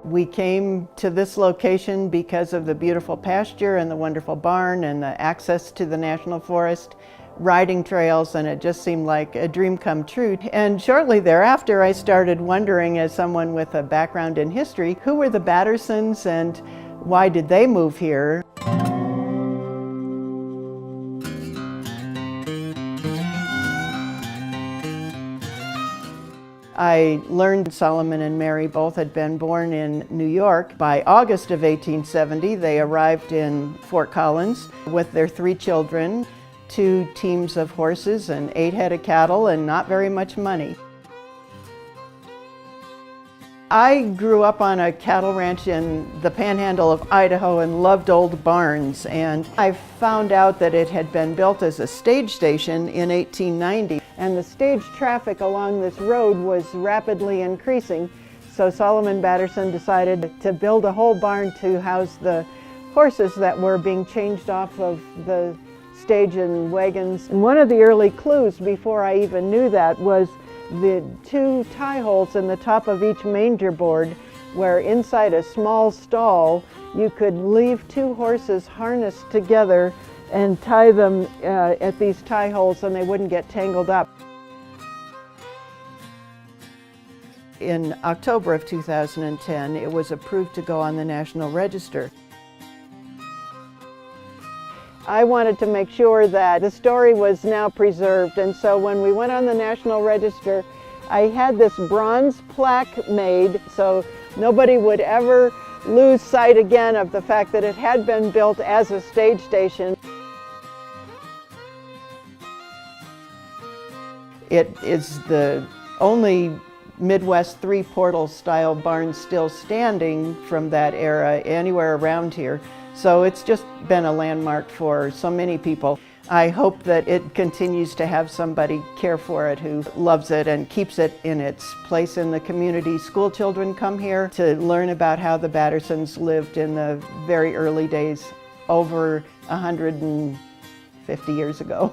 We came to this location because of the beautiful pasture and the wonderful barn and the access to the National Forest, riding trails, and it just seemed like a dream come true. And shortly thereafter, I started wondering, as someone with a background in history, who were the Battersons and why did they move here? I learned Solomon and Mary both had been born in New York. By August of 1870, they arrived in Fort Collins with their 3 children, 2 teams of horses and 8 head of cattle and not very much money. I grew up on a cattle ranch in the panhandle of Idaho and loved old barns, and I found out that it had been built as a stage station in 1890, and the stage traffic along this road was rapidly increasing, so Solomon Batterson decided to build a whole barn to house the horses that were being changed off of the stage and wagons. And one of the early clues, before I even knew that, was the 2 tie holes in the top of each manger board, where inside a small stall you could leave 2 horses harnessed together and tie them at these tie holes and they wouldn't get tangled up. In October of 2010, it was approved to go on the National Register. I wanted to make sure that the story was now preserved, and so when we went on the National Register, I had this bronze plaque made so nobody would ever lose sight again of the fact that it had been built as a stage station. It is the only Midwest 3-portal style barn still standing from that era anywhere around here. So it's just been a landmark for so many people. I hope that it continues to have somebody care for it who loves it and keeps it in its place in the community. School children come here to learn about how the Battersons lived in the very early days over 150 years ago.